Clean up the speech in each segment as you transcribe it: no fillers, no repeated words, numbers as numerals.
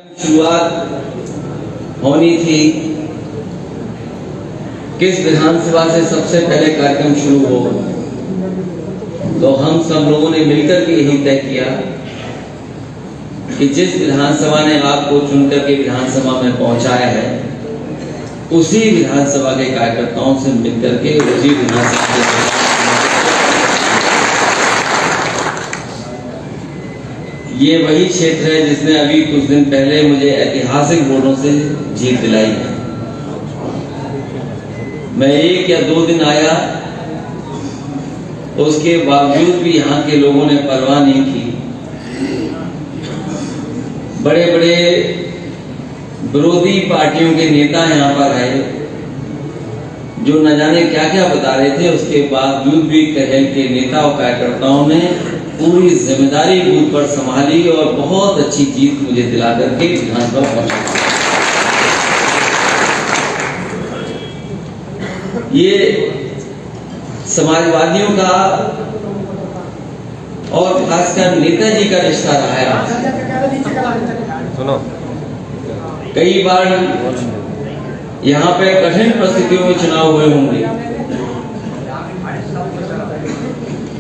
शुरुआत होनी थी, किस विधानसभा से सबसे पहले कार्यक्रम शुरू हो, तो हम सब लोगों ने मिलकर के यही तय किया कि जिस विधानसभा ने आपको चुनकर के विधानसभा में पहुंचाया है, उसी विधानसभा के कार्यकर्ताओं से मिलकर के उसी विधानसभा ये वही क्षेत्र है जिसने अभी कुछ दिन पहले मुझे ऐतिहासिक वोटों से जीत दिलाई है। मैं 1 या 2 दिन आया, उसके बावजूद भी यहाँ के लोगों ने परवाह नहीं की। बड़े बड़े विरोधी पार्टियों के नेता यहाँ पर आए जो न जाने क्या क्या बता रहे थे, उसके बावजूद भी कहेल के नेता और कार्यकर्ताओं ने पूरी जिम्मेदारी बूथ पर संभाली और बहुत अच्छी जीत मुझे दिला करके विधानसभा पहुंचा। ये समाजवादियों का और खासकर नेताजी का रिश्ता रहा है। सुनो, कई बार यहाँ पे कठिन परिस्थितियों में चुनाव हुए होंगे,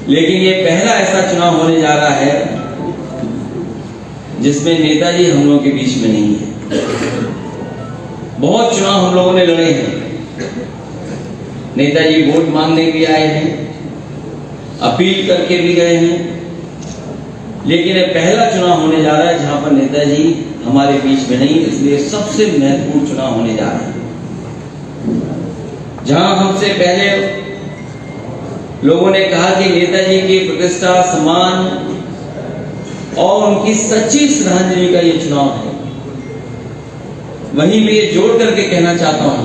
लेकिन ये पहला ऐसा चुनाव होने जा रहा है जिसमें नेताजी हम लोगों के बीच में नहीं है। बहुत चुनाव हम लोगों ने लड़े हैं, नेताजी वोट मांगने भी आए हैं, अपील करके भी गए हैं, लेकिन ये पहला चुनाव होने जा रहा है जहां पर नेताजी हमारे बीच में नहीं, इसलिए सबसे महत्वपूर्ण चुनाव होने जा रहा है। जहां हमसे पहले लोगों ने कहा कि नेताजी की प्रतिष्ठा, सम्मान और उनकी सच्ची श्रद्धांजलि का ये चुनाव है, वहीं मैं ये जोड़ करके कहना चाहता हूं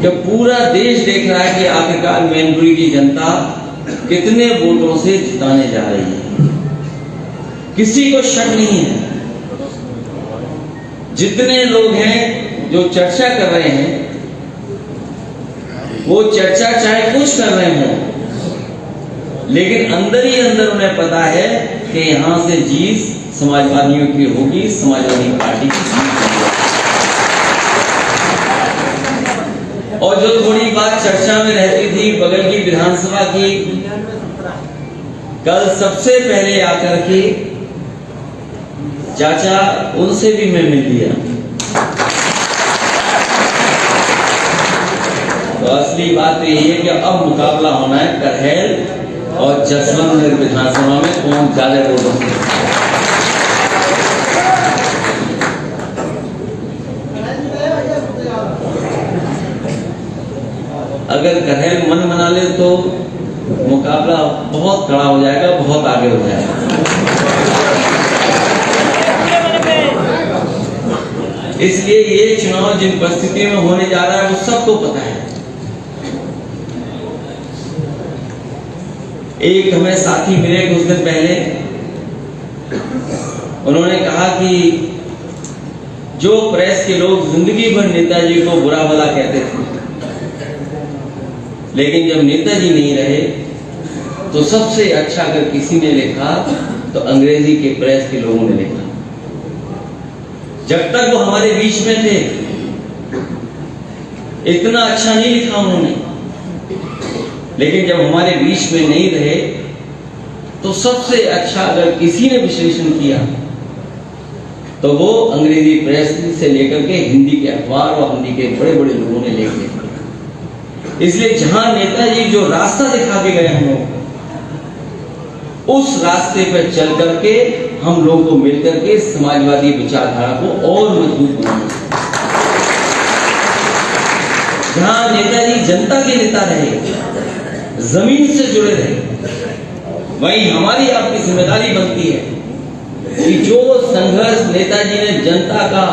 कि पूरा देश देख रहा है कि आखिरकार मैनपुरी की जनता कितने वोटों से जिताने जा रही है। किसी को शक नहीं है। जितने लोग हैं जो चर्चा कर रहे हैं, वो चर्चा चाहे कुछ कर रहे हों, लेकिन अंदर ही अंदर उन्हें पता है कि यहां से जीत समाजवादियों की होगी, समाजवादी पार्टी की जीत होगी। और जो थोड़ी बात चर्चा में रहती थी बगल की विधानसभा की, कल सबसे पहले आकर के चाचा उनसे भी मैं मिल लिया। तो असली बात तो यही है कि अब मुकाबला होना है करहेल और जसवंत नगर विधानसभा में कौन ज्यादा वोटों से। अगर करहेल मन बना ले तो मुकाबला बहुत कड़ा हो जाएगा, बहुत आगे हो जाएगा। इसलिए ये चुनाव जिन परिस्थितियों में होने जा रहा है वो सबको पता है। एक हमें साथी मिले कुछ दिन पहले, उन्होंने कहा कि जो प्रेस के लोग जिंदगी भर नेताजी को बुरा भला कहते थे, लेकिन जब नेताजी नहीं रहे तो सबसे अच्छा अगर किसी ने लिखा तो अंग्रेजी के प्रेस के लोगों ने लिखा। जब तक वो हमारे बीच में थे इतना अच्छा नहीं लिखा उन्होंने, लेकिन जब हमारे बीच में नहीं रहे तो सबसे अच्छा अगर किसी ने विश्लेषण किया तो वो अंग्रेजी प्रेस से लेकर के हिंदी के अखबार और हिंदी के बड़े बड़े लोगों ने लिखे। इसलिए जहां नेताजी जो रास्ता दिखा के गए हम लोग, उस रास्ते पर चल करके हम लोगों को मिलकर के समाजवादी विचारधारा को और मजबूत बनाना। जहां नेताजी जनता के नेता रहे, जमीन से जुड़े रहे, वहीं हमारी आपकी जिम्मेदारी बनती है कि जो संघर्ष नेताजी ने जनता का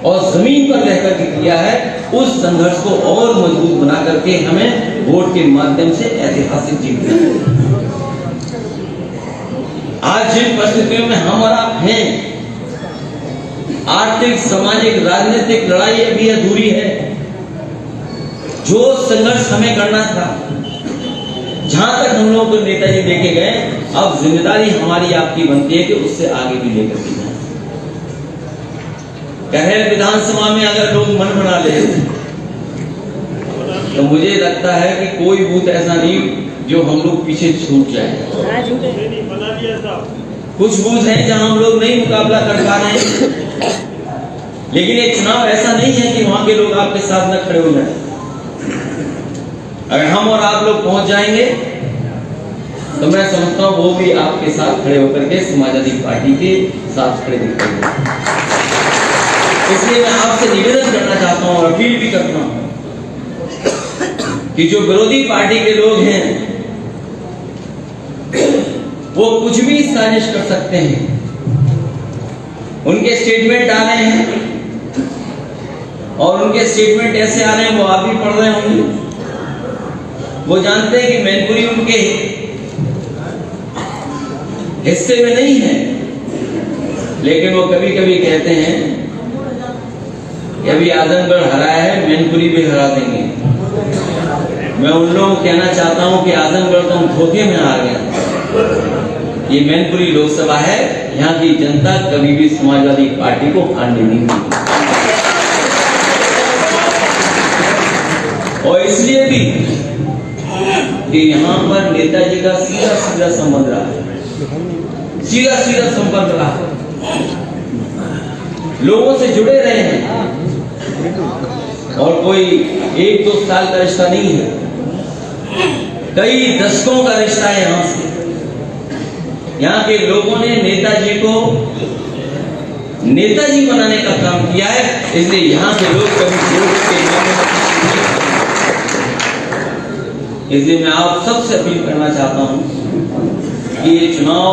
और जमीन पर रहकर के किया है, उस संघर्ष को और मजबूत बना करके हमें वोट के माध्यम से ऐतिहासिक जीत देना। आज जिन परिस्थितियों में हम और आप हैं, आर्थिक, सामाजिक, राजनीतिक लड़ाई अभी अधूरी है। जो संघर्ष हमें करना था, जहां तक हम लोगों को नेताजी लेके गए, अब जिम्मेदारी हमारी आपकी बनती है कि उससे आगे भी लेकर के जाएं। कहर विधानसभा में अगर लोग मन बना ले तो मुझे लगता है कि कोई बूथ ऐसा नहीं जो हम लोग पीछे छूट जाए। कुछ बूथ हैं जहां हम लोग नहीं मुकाबला कर पा रहे हैं, लेकिन ये चुनाव ऐसा नहीं है कि वहां के लोग आपके साथ न खड़े हो जाए। अगर हम और आप लोग पहुंच जाएंगे तो मैं समझता हूं वो भी आपके साथ खड़े होकर के समाजवादी पार्टी के साथ खड़े दिखाएंगे। इसलिए मैं आपसे निवेदन करना चाहता हूं और अपील भी करता हूं कि जो विरोधी पार्टी के लोग हैं वो कुछ भी साजिश कर सकते हैं। उनके स्टेटमेंट आ रहे हैं और उनके स्टेटमेंट ऐसे आ रहे हैं, वो आप भी पढ़ रहे होंगे। वो जानते हैं कि मैनपुरी उनके हिस्से में नहीं है, लेकिन वो कभी कभी कहते हैं कि अभी आजमगढ़ हराया है, मैनपुरी भी हरा देंगे। मैं उन लोगों को कहना चाहता हूं कि आजमगढ़ तो हम धोखे में आ गए। ये मैनपुरी लोकसभा है, यहाँ की जनता कभी भी समाजवादी पार्टी को हारने नहीं देगी। और इसलिए भी कि यहाँ पर नेताजी का सीधा सीधा संबंध रहा है, सीधा सीधा संपर्क रहा, लोगों से जुड़े रहे हैं और कोई एक दो साल का रिश्ता नहीं है, कई दशकों का रिश्ता है। यहाँ से यहाँ के लोगों ने नेताजी को नेताजी बनाने का काम किया है, इसलिए यहाँ के लोग कभी वोट के इसलिए मैं आप सबसे अपील करना चाहता हूं कि ये चुनाव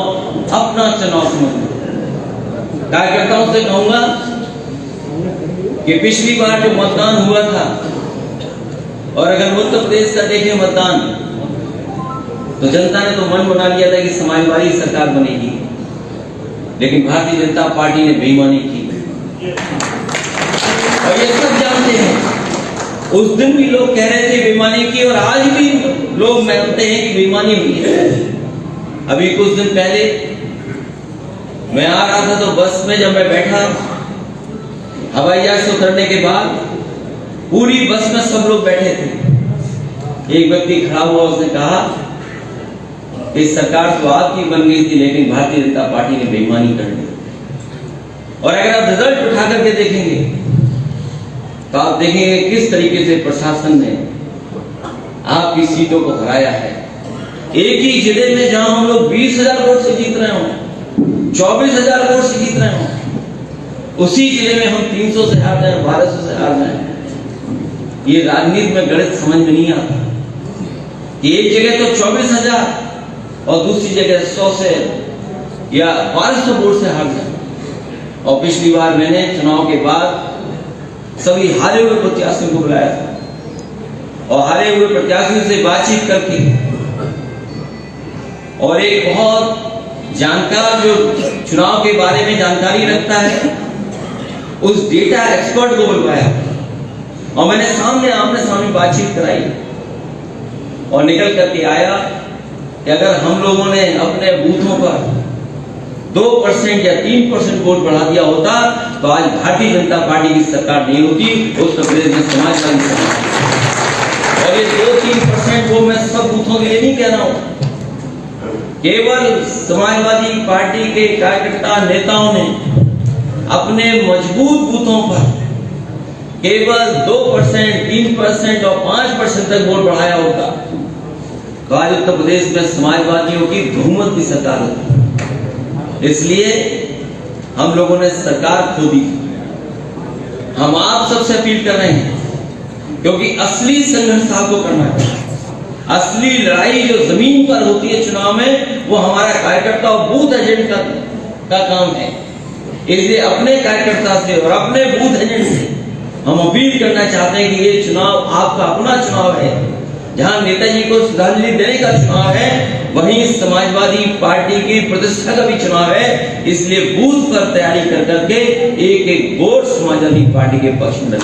अपना चुनाव समझ। कार्यकर्ताओं से कहूंगा कि पिछली बार जो मतदान हुआ था, और अगर उत्तर प्रदेश का देखें मतदान, तो जनता ने तो मन बना लिया था कि समाजवादी सरकार बनेगी, लेकिन भारतीय जनता पार्टी ने बेईमानी की और ये सब जानते हैं। उस दिन भी लोग कह रहे थे बेईमानी की, और आज भी लोग मानते हैं कि बेईमानी हुई है। अभी कुछ दिन पहले मैं आ रहा था तो बस में जब मैं बैठा, हवाई जहाज से उतरने के बाद पूरी बस में सब लोग बैठे थे। एक व्यक्ति खड़ा हुआ, उसने कहा कि सरकार तो आपकी बन गई थी, लेकिन भारतीय जनता पार्टी ने बेईमानी कर दी। और अगर आप रिजल्ट उठा करके देखेंगे तो आप देखेंगे किस तरीके से प्रशासन ने आपकी सीटों को हराया है। एक ही जिले में जहां हम लोग 20,000 वोट से जीत रहे हो, 24,000 वोट से जीत रहे हो, उसी जिले में हम 300 से हार जाए, 1200 से हार जाए। ये राजनीति में गणित समझ में नहीं आता। एक जगह तो 24,000 और दूसरी जगह 100 से या 1200 वोट से हार जाए। और पिछली बार मैंने चुनाव के बाद सभी हारे हुए प्रत्याशियों को बुलाया था और हारे हुए प्रत्याशियों से बातचीत करके, और एक बहुत जानकार जो चुनाव के बारे में जानकारी रखता है, उस डेटा एक्सपर्ट को बुलवाया और मैंने आमने सामने बातचीत कराई और निकल करके आया कि अगर हम लोगों ने अपने बूथों पर 2% या 3% वोट बढ़ा दिया होता तो आज भारतीय जनता पार्टी की सरकार नहीं होती, उत्तर प्रदेश में समाजवादी सरकार। और ये 2-3% वो मैं सब बूथों के लिए नहीं कह रहा हूं, केवल समाजवादी पार्टी के कार्यकर्ता नेताओं ने अपने मजबूत बूथों पर केवल 2%, 3% और 5% तक वोट बढ़ाया होता तो आज उत्तर प्रदेश में समाजवादियों की बहुमत की सरकार होती। इसलिए हम लोगों ने सरकार खो दी। हम आप सबसे अपील कर रहे हैं, क्योंकि असली संघर्ष आपको करना है। असली लड़ाई जो जमीन पर होती है चुनाव में, वो हमारा कार्यकर्ता और बूथ एजेंट का काम है। इसलिए अपने कार्यकर्ता से और अपने बूथ एजेंट से हम अपील करना चाहते हैं कि ये चुनाव आपका अपना चुनाव है। जहां नेताजी को श्रद्धांजलि देने का चुनाव है, वहीं समाजवादी पार्टी की प्रतिष्ठा का भी चुनाव है। इसलिए बूथ पर तैयारी कर करके एक एक वोट समाजवादी पार्टी के पक्ष में